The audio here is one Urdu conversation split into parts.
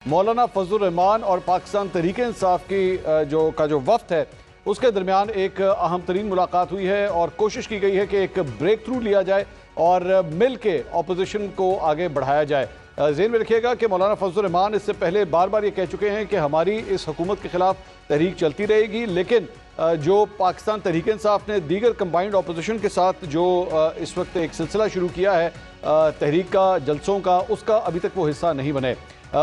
مولانا فضل الرحمان اور پاکستان تحریک انصاف کی جو وفد ہے اس کے درمیان ایک اہم ترین ملاقات ہوئی ہے اور کوشش کی گئی ہے کہ ایک بریک تھرو لیا جائے اور مل کے اپوزیشن کو آگے بڑھایا جائے۔ ذہن میں رکھیے گا کہ مولانا فضل الرحمان اس سے پہلے بار بار یہ کہہ چکے ہیں کہ ہماری اس حکومت کے خلاف تحریک چلتی رہے گی، لیکن جو پاکستان تحریک انصاف نے دیگر کمبائنڈ اپوزیشن کے ساتھ جو اس وقت ایک سلسلہ شروع کیا ہے تحریک کا، جلسوں کا، اس کا ابھی تک وہ حصہ نہیں بنے۔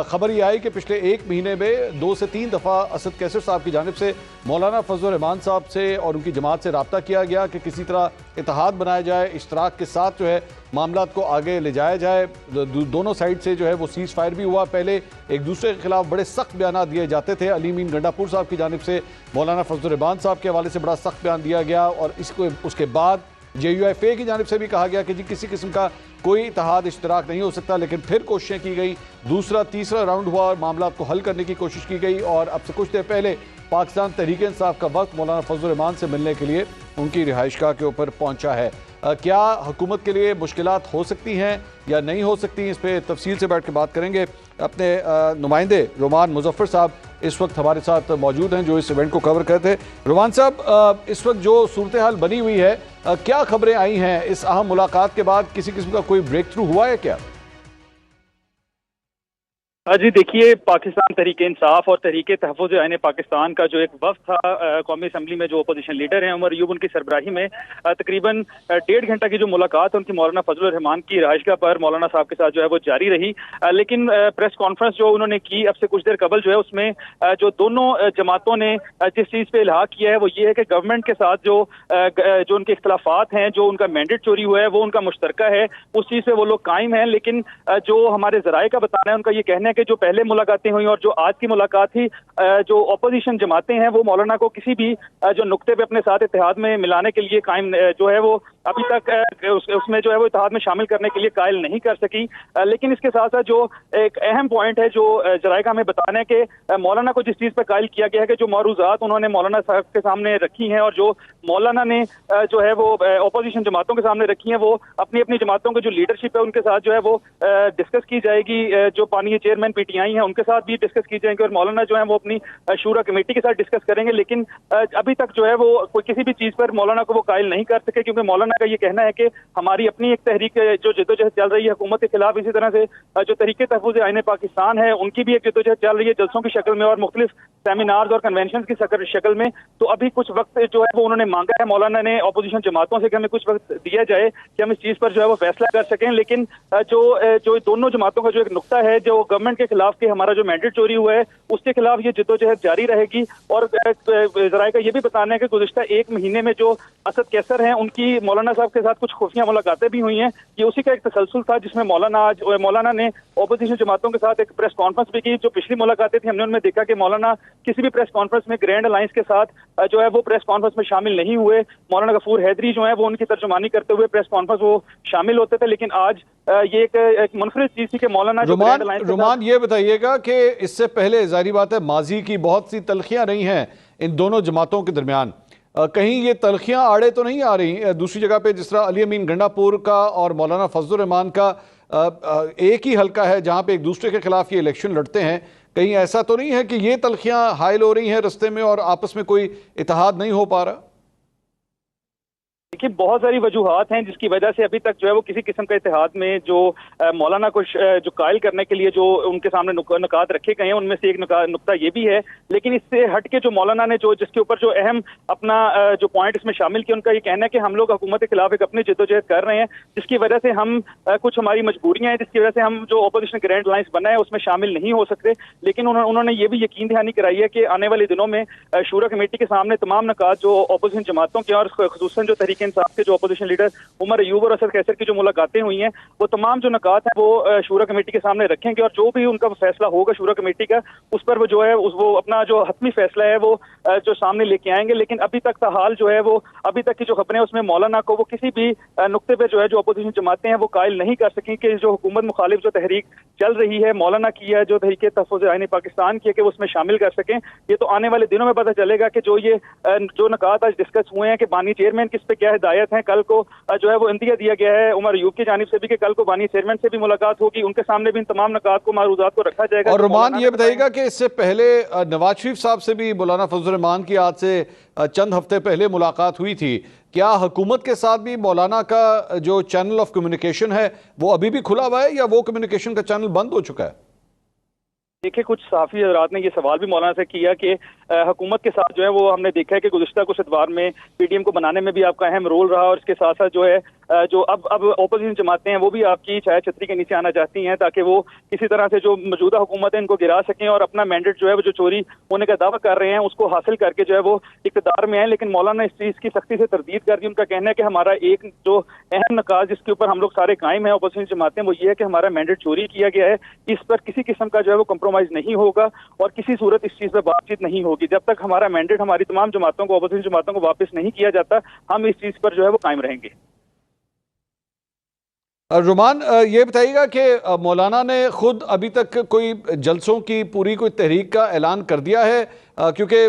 خبر یہ آئی کہ پچھلے ایک مہینے میں 2 سے 3 دفعہ اسد کیسر صاحب کی جانب سے مولانا فضل الرحمان صاحب سے اور ان کی جماعت سے رابطہ کیا گیا کہ کسی طرح اتحاد بنایا جائے، اشتراک کے ساتھ جو ہے معاملات کو آگے لے جایا جائے۔ دونوں سائیڈ سے جو ہے وہ سیز فائر بھی ہوا، پہلے ایک دوسرے کے خلاف بڑے سخت بیانات دیے جاتے تھے۔ علی امین گنڈا پور صاحب کی جانب سے مولانا فضل الرحمان صاحب کے حوالے سے بڑا سخت بیان دیا گیا اور اس کے بعد JUIFA کی جانب سے بھی کہا گیا کہ جی کسی قسم کا کوئی اتحاد اشتراک نہیں ہو سکتا، لیکن پھر کوششیں کی گئی، دوسرا تیسرا راؤنڈ ہوا اور معاملات کو حل کرنے کی کوشش کی گئی اور اب سے کچھ دیر پہلے پاکستان تحریک انصاف کا وقت مولانا فضل الرحمان سے ملنے کے لیے ان کی رہائش گاہ کے اوپر پہنچا ہے۔ کیا حکومت کے لیے مشکلات ہو سکتی ہیں یا نہیں ہو سکتی، اس پہ تفصیل سے بیٹھ کے بات کریں گے۔ اپنے نمائندے رومان مظفر صاحب اس وقت ہمارے ساتھ موجود ہیں جو اس ایونٹ کو کور کرتے ہیں۔ رومان صاحب، اس وقت جو صورتحال بنی ہوئی ہے، کیا خبریں آئی ہیں اس اہم ملاقات کے بعد؟ کسی قسم کا کوئی بریک تھرو ہوا ہے کیا؟ جی دیکھیے، پاکستان تحریک انصاف اور تحریک تحفظ آئین پاکستان کا جو ایک وفد تھا قومی اسمبلی میں، جو اپوزیشن لیڈر ہیں عمر ایوب، ان کی سربراہی میں تقریباً 1.5 گھنٹہ کی جو ملاقات ہے ان کی مولانا فضل الرحمان کی رہائش گاہ پر مولانا صاحب کے ساتھ جو ہے وہ جاری رہی، لیکن پریس کانفرنس جو انہوں نے کی اب سے کچھ دیر قبل جو ہے اس میں جو دونوں جماعتوں نے جس چیز پہ الحاق کیا ہے وہ یہ ہے کہ گورنمنٹ کے ساتھ جو ان کے اختلافات ہیں، جو ان کا مینڈیٹ چوری ہوا ہے وہ ان کا مشترکہ ہے، اس چیز پہ وہ لوگ قائم ہیں۔ لیکن جو ہمارے ذرائع کا بتانا ہے، ان کا یہ کہنا ہے کہ جو پہلے ملاقاتیں ہوئی اور جو آج کی ملاقات تھی، جو اپوزیشن جماعتیں ہیں وہ مولانا کو کسی بھی جو نقطے پہ اپنے ساتھ اتحاد میں ملانے کے لیے قائم جو ہے وہ ابھی تک اس میں جو ہے وہ اتحاد میں شامل کرنے کے لیے قائل نہیں کر سکی۔ لیکن اس کے ساتھ ساتھ جو ایک اہم پوائنٹ ہے جو ذرائع کا ہمیں بتانا ہے کہ مولانا کو جس چیز پہ قائل کیا گیا ہے کہ جو معروضات انہوں نے مولانا صاحب کے سامنے رکھی ہیں اور جو مولانا نے جو ہے وہ اپوزیشن جماعتوں کے سامنے رکھی ہیں، وہ اپنی اپنی جماعتوں کے جو لیڈرشپ ہے ان کے ساتھ جو ہے وہ ڈسکس کی جائے گی۔ جو پانی چیئرمین PTI ہیں ان کے ساتھ بھی ڈسکس کی جائیں گے اور مولانا جو ہے وہ اپنی شورا کمیٹی کے ساتھ ڈسکس کریں گے۔ لیکن ابھی تک جو ہے وہ کوئی کسی بھی چیز پر مولانا کو وہ قائل نہیں کر سکے، کیونکہ مولانا کا یہ کہنا ہے کہ ہماری اپنی ایک تحریک جو جدوجہد چل رہی ہے حکومت کے خلاف، اسی طرح سے جو تحریک تحفظ آئین پاکستان ہے ان کی بھی ایک جدوجہد چل رہی ہے جلسوں کی شکل میں اور مختلف سیمینارز اور کنونشن کی شکل میں۔ تو ابھی کچھ وقت جو ہے وہ انہوں نے مانگا ہے مولانا نے اپوزیشن جماعتوں سے کہ ہمیں کچھ وقت دیا جائے کہ ہم اس چیز پر جو ہے وہ فیصلہ کر سکیں۔ لیکن جو دونوں جماعتوں کا جو ایک نقطہ ہے جو گورنمنٹ کے خلاف کہ ہمارا جو مینڈیٹ چوری ہوا ہے اس کے خلاف یہ جدوجہد جاری رہے گی۔ اور ذرائع کا یہ بھی بتانا ہے کہ گزشتہ ایک مہینے میں جو اسد کیسر ہیں ان کی مولانا صاحب کے ساتھ کچھ خفیہ ملاقاتیں بھی ہوئی ہیں، یہ اسی کا ایک تسلسل تھا جس میں مولانا نے اپوزیشن جماعتوں کے ساتھ ایک پریس کانفرنس بھی کی۔ جو پچھلی ملاقاتیں تھیں ہم نے ان میں دیکھا کہ مولانا کسی بھی پریس کانفرنس میں گرینڈ الائنس کے ساتھ جو ہے وہ پریس کانفرنس میں شامل نہیں ہوئے۔ مولانا غفور حیدری جو ہیں وہ ان کی ترجمانی کرتے ہوئے پریس کانفرنس وہ شامل ہوتے تھے، لیکن آج یہ ایک منفرد چیز تھی کہ مولانا رومان یہ بتائیے گا کہ اس سے پہلے ظاہری بات ہے ماضی کی بہت سی تلخیاں رہی ہیں ان دونوں جماعتوں کے درمیان، کہیں یہ تلخیاں آڑے تو نہیں آ رہی؟ دوسری جگہ پہ جس طرح علی امین گنڈا پور کا اور مولانا فضل الرحمان کا ایک ہی حلقہ ہے جہاں پہ ایک دوسرے کے خلاف یہ الیکشن لڑتے ہیں، کہیں ایسا تو نہیں ہے کہ یہ تلخیاں حائل ہو رہی ہیں رستے میں اور آپس میں کوئی اتحاد نہیں ہو پا رہا؟ دیکھیے، بہت ساری وجوہات ہیں جس کی وجہ سے ابھی تک جو ہے وہ کسی قسم کا اتحاد میں جو مولانا کو جو قائل کرنے کے لیے جو ان کے سامنے نکات رکھے گئے ہیں ان میں سے ایک نقطہ یہ بھی ہے۔ لیکن اس سے ہٹ کے جو مولانا نے جس کے اوپر جو اہم اپنا جو پوائنٹ اس میں شامل کیا، ان کا یہ کہنا ہے کہ ہم لوگ حکومت کے خلاف ایک اپنی جدوجہد کر رہے ہیں جس کی وجہ سے ہم کچھ ہماری مجبوریاں ہیں، جس کی وجہ سے ہم جو اپوزیشن گرینڈ الائنس بنا ہے اس میں شامل نہیں ہو سکتے۔ لیکن انہوں نے یہ بھی یقین دہانی کرائی ہے کہ آنے والے دنوں میں شورا کمیٹی کے سامنے تمام نکات جو اپوزیشن جماعتوں کے اور خصوصاً جو تحریک انصاف کے جو اپوزیشن لیڈر عمر ایوب اور اسد کیسر کی جو ملاقاتیں ہوئی ہیں، وہ تمام جو نکات ہیں وہ شورا کمیٹی کے سامنے رکھیں گے اور جو بھی ان کا فیصلہ ہوگا شورا کمیٹی کا اس پر وہ جو ہے وہ اپنا جو حتمی فیصلہ ہے وہ جو سامنے لے کے آئیں گے۔ لیکن ابھی تک کا حال جو ہے وہ ابھی تک کی جو خبریں اس میں مولانا کو وہ کسی بھی نقطے پہ جو ہے جو اپوزیشن جماعتیں ہیں وہ قائل نہیں کر سکیں کہ جو حکومت مخالف جو تحریک چل رہی ہے مولانا کی ہے جو تحریک تحفظ آئین پاکستان کی ہے کہ وہ اس میں شامل کر سکیں۔ یہ تو آنے والے دنوں میں پتہ چلے گا کہ جو نکات آج ڈسکس ہوئے ہیں کہ بانی چیئرمین کس پہ کیا ہدایت ہیں کل کو جو ہے وہ اندیا دیا گیا ہے عمر ایوب کی جانب سے بھی کہ کل کو بانی چیئرمین سے بھی ملاقات ہوگی، ان کے سامنے بھی ان تمام نکات کو معروضات کو رکھا جائے گا۔ اور رومان یہ بتائیے گا کہ اس سے پہلے نواز شریف صاحب سے بھی مولانا فضل الرحمان کی آج سے چند ہفتے پہلے ملاقات ہوئی تھی، کیا حکومت کے ساتھ بھی مولانا کا جو چینل آف کمیونیکیشن ہے وہ ابھی بھی کھلا ہوا ہے یا وہ کمیونیکیشن کا چینل بند ہو چکا ہے؟ دیکھیں کچھ صحافی حضرات نے یہ سوال بھی مولانا سے کیا کہ حکومت کے ساتھ جو ہے وہ ہم نے دیکھا ہے کہ گزشتہ کچھ ادوار میں پی ٹی ایم کو بنانے میں بھی آپ کا اہم رول رہا، اور اس کے ساتھ ساتھ جو ہے جو اب اپوزیشن جماعتیں ہیں وہ بھی آپ کی چھایا چھتری کے نیچے آنا چاہتی ہیں تاکہ وہ کسی طرح سے جو موجودہ حکومت ہے ان کو گرا سکیں اور اپنا مینڈیٹ جو ہے وہ جو چوری ہونے کا دعویٰ کر رہے ہیں اس کو حاصل کر کے جو ہے وہ اقتدار میں ہیں۔ لیکن مولانا اس چیز کی سختی سے تردید کر دی، ان کا کہنا ہے کہ ہمارا ایک جو اہم نکات جس کے اوپر ہم لوگ سارے قائم ہیں اپوزیشن جماعتیں، وہ یہ ہے کہ ہمارا مینڈیٹ چوری کیا گیا ہے، اس پر کسی قسم کا جو ہے وہ کمپرومائز نہیں ہوگا اور کسی صورت اس چیز پہ بات چیت نہیں ہوگی۔ جب تک ہمارا مینڈیٹ ہماری تمام جماعتوں کو اپوزیشن جماعتوں کو واپس نہیں کیا جاتا ہم اس چیز پر جو ہے وہ قائم رہیں گے۔ رومان یہ بتائیے گا کہ مولانا نے خود ابھی تک کوئی جلسوں کی پوری کوئی تحریک کا اعلان کر دیا ہے؟ کیونکہ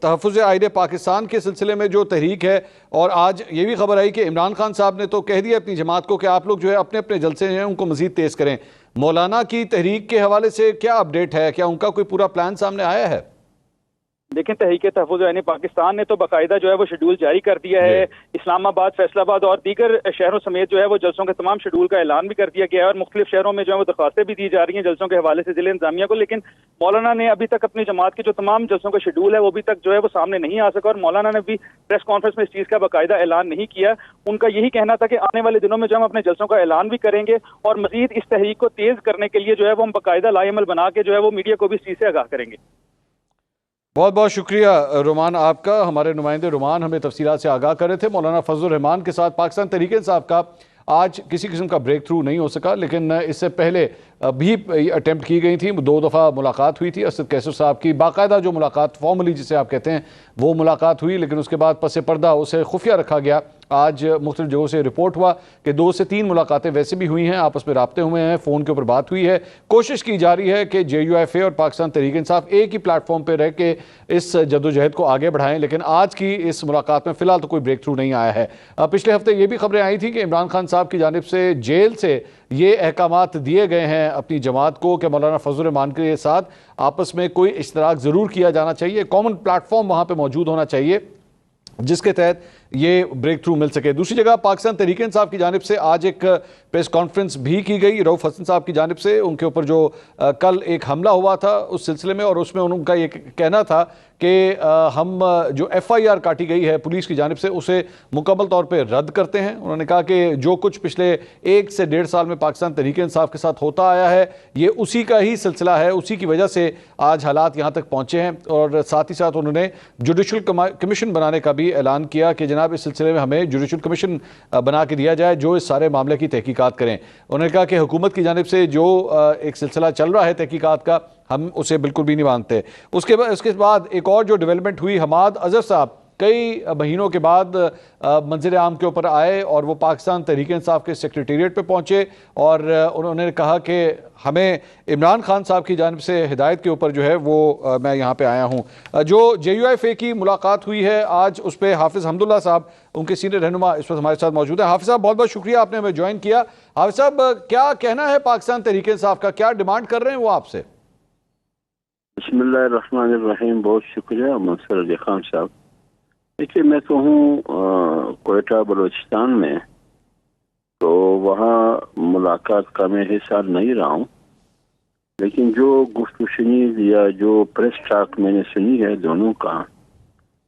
تحفظ آئین پاکستان کے سلسلے میں جو تحریک ہے، اور آج یہ بھی خبر آئی کہ عمران خان صاحب نے تو کہہ دیا اپنی جماعت کو کہ آپ لوگ جو ہے اپنے اپنے جلسے ہیں ان کو مزید تیز کریں، مولانا کی تحریک کے حوالے سے کیا اپڈیٹ ہے؟ کیا ان کا کوئی پورا پلان سامنے آیا ہے؟ دیکھیں تحریک تحفظ آئین پاکستان نے تو باقاعدہ جو ہے وہ شیڈول جاری کر دیا ہے، اسلام آباد، فیصل آباد اور دیگر شہروں سمیت جو ہے وہ جلسوں کے تمام شیڈول کا اعلان بھی کر دیا گیا ہے، اور مختلف شہروں میں جو ہے وہ درخواستیں بھی دی جا رہی ہیں جلسوں کے حوالے سے ضلع انتظامیہ کو۔ لیکن مولانا نے ابھی تک اپنی جماعت کے جو تمام جلسوں کا شیڈول ہے وہ ابھی تک جو ہے وہ سامنے نہیں آ سکا، اور مولانا نے بھی پریس کانفرنس میں اس چیز کا باقاعدہ اعلان نہیں کیا۔ ان کا یہی کہنا تھا کہ آنے والے دنوں میں جو ہم اپنے جلسوں کا اعلان بھی کریں گے اور مزید اس تحریک کو تیز کرنے کے لیے جو ہے وہ ہم باقاعدہ لائے عمل بنا کے جو ہے وہ میڈیا کو بھی اس چیز سے آگاہ کریں گے۔ بہت بہت شکریہ رومان آپ کا، ہمارے نمائندے رومان ہمیں تفصیلات سے آگاہ کر رہے تھے۔ مولانا فضل الرحمان کے ساتھ پاکستان تحریک انصاف کا آج کسی قسم کا بریک تھرو نہیں ہو سکا، لیکن اس سے پہلے بھی اٹیمپٹ کی گئی تھی، 2 دفعہ ملاقات ہوئی تھی اسد کیسر صاحب کی، باقاعدہ جو ملاقات فارملی جسے آپ کہتے ہیں وہ ملاقات ہوئی، لیکن اس کے بعد پس پردہ اسے خفیہ رکھا گیا۔ آج مختلف جگہوں سے رپورٹ ہوا کہ 2 سے 3 ملاقاتیں ویسے بھی ہوئی ہیں، آپس میں رابطے ہوئے ہیں، فون کے اوپر بات ہوئی ہے، کوشش کی جا رہی ہے کہ JUIFA اور پاکستان تحریک انصاف ایک ہی پلیٹ فارم پہ رہ کے اس جدوجہد کو آگے بڑھائیں، لیکن آج کی اس ملاقات میں فی الحال تو کوئی بریک تھرو نہیں آیا ہے۔ پچھلے ہفتے یہ بھی خبریں آئی تھیں کہ عمران خان صاحب کی جانب سے جیل سے یہ احکامات دیے گئے ہیں اپنی جماعت کو کہ مولانا فضل الرحمان کے ساتھ آپس میں کوئی اشتراک ضرور کیا جانا چاہیے، کامن پلیٹ فارم وہاں پہ موجود ہونا چاہیے جس کے تحت یہ بریک تھرو مل سکے۔ دوسری جگہ پاکستان تحریک انصاف کی جانب سے آج ایک پریس کانفرنس بھی کی گئی رؤف حسن صاحب کی جانب سے، ان کے اوپر جو کل ایک حملہ ہوا تھا اس سلسلے میں، اور اس میں ان کا یہ کہنا تھا کہ ہم جو FIR کاٹی گئی ہے پولیس کی جانب سے اسے مکمل طور پہ رد کرتے ہیں۔ انہوں نے کہا کہ جو کچھ پچھلے 1 سے 1.5 سال میں پاکستان تحریک انصاف کے ساتھ ہوتا آیا ہے یہ اسی کا ہی سلسلہ ہے، اسی کی وجہ سے آج حالات یہاں تک پہنچے ہیں، اور ساتھ ہی ساتھ انہوں نے جوڈیشل کمیشن بنانے کا بھی اعلان کیا کہ جناب اس سلسلے میں ہمیں جوڈیشل کمیشن بنا کے دیا جائے جو اس سارے معاملے کی تحقیقات کریں۔ انہوں نے کہا کہ حکومت کی جانب سے جو ایک سلسلہ چل رہا ہے تحقیقات کا ہم اسے بالکل بھی نہیں مانتے۔ اس کے بعد ایک اور جو ڈیولپمنٹ ہوئی، حماد اظہر صاحب کئی مہینوں کے بعد منظر عام کے اوپر آئے اور وہ پاکستان تحریک انصاف کے سیکریٹریٹ پہ پہنچے، اور انہوں نے کہا کہ ہمیں عمران خان صاحب کی جانب سے ہدایت کے اوپر جو ہے وہ میں یہاں پہ آیا ہوں۔ جو JUIFA کی ملاقات ہوئی ہے آج اس پہ حافظ حمداللہ صاحب ان کے سینئر رہنما اس وقت ہمارے ساتھ موجود ہیں۔ حافظ صاحب بہت بہت شکریہ آپ نے ہمیں جوائن کیا۔ حافظ صاحب کیا کہنا ہے پاکستان تحریک انصاف کا، کیا ڈیمانڈ کر رہے ہیں وہ آپ سے؟ بسم اللہ الرحمن الرحیم، بہت شکریہ منصور علی خان صاحب۔ دیکھیے میں تو ہوں کوئٹہ بلوچستان میں، تو وہاں ملاقات کا میں حصہ نہیں رہا ہوں، لیکن جو گفت و شنید یا جو پریس ٹاک میں نے سنی ہے دونوں کا،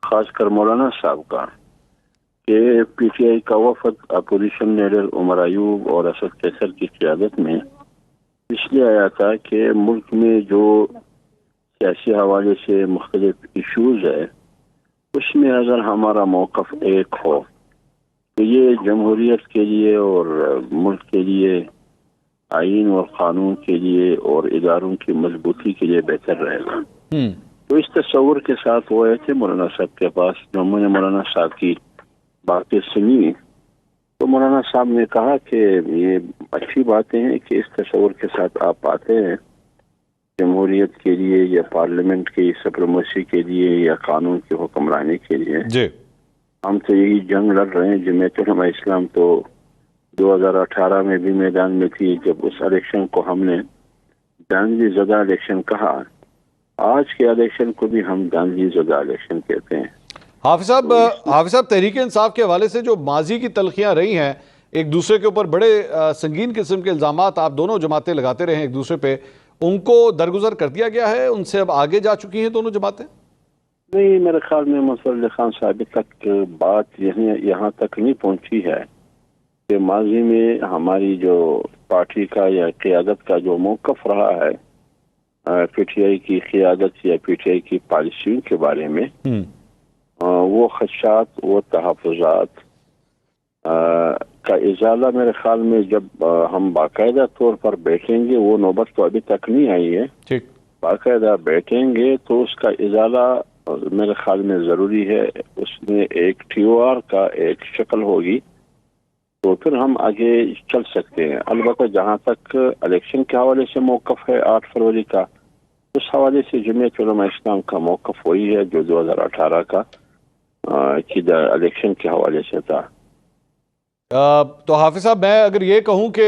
خاص کر مولانا صاحب کا، کہ PTI کا وفد اپوزیشن لیڈر عمر ایوب اور اسد کیسر کی قیادت میں اس لیے آیا تھا کہ ملک میں جو سیاسی حوالے سے مختلف ایشوز ہے اس میں اگر ہمارا موقف ایک ہو تو یہ جمہوریت کے لیے اور ملک کے لیے، آئین اور قانون کے لیے اور اداروں کی مضبوطی کے لیے بہتر رہے گا۔ تو اس تصور کے ساتھ وہ آئے تھے مولانا صاحب کے پاس، جو میں نے مولانا صاحب کی باتیں سنی تو مولانا صاحب نے کہا کہ یہ اچھی باتیں ہیں کہ اس تصور کے ساتھ آپ آتے ہیں جمہوریت کے لیے یا پارلیمنٹ کی سپریمیسی کے لیے یا قانون کی حکمرانی کے لیے، جی ہم تو یہی جنگ لڑ رہے ہیں. جمعیت علماء اسلام تو 2018 میں بھی میدان میں تھی جب اس الیکشن کو ہم نے دانگی زدہ الیکشن کہا. آج کے الیکشن کو بھی ہم دانگی زدہ الیکشن کہتے ہیں. حافظ صاحب تحریک انصاف کے حوالے سے جو ماضی کی تلخیاں رہی ہیں، ایک دوسرے کے اوپر بڑے سنگین قسم کے الزامات آپ دونوں جماعتیں لگاتے رہے ہیں ایک دوسرے پہ، ان کو درگزر کر دیا گیا ہے؟ ان سے اب آگے جا چکی ہیں دونوں جماعتیں؟ نہیں، میرے خیال میں منصور علی خان صاحب تک بات یہاں تک نہیں پہنچی ہے کہ ماضی میں ہماری جو پارٹی کا یا قیادت کا جو موقف رہا ہے پی ٹی آئی کی قیادت یا پی ٹی آئی کی پالیسیوں کے بارے میں، وہ خدشات، وہ تحفظات کا ازالہ میرے خیال میں جب ہم باقاعدہ طور پر بیٹھیں گے، وہ نوبت تو ابھی تک نہیں آئی ہے، ٹھیک، باقاعدہ بیٹھیں گے تو اس کا ازالہ میرے خیال میں ضروری ہے. اس میں ایک ٹی او آر کا ایک شکل ہوگی تو پھر ہم آگے چل سکتے ہیں. البتہ جہاں تک الیکشن کے حوالے سے موقف ہے 8 فروری کا، اس حوالے سے جمعیت علماء اسلام کا موقف وہی ہے جو 2018 کا الیکشن کے حوالے سے تھا. تو حافظ صاحب میں اگر یہ کہوں کہ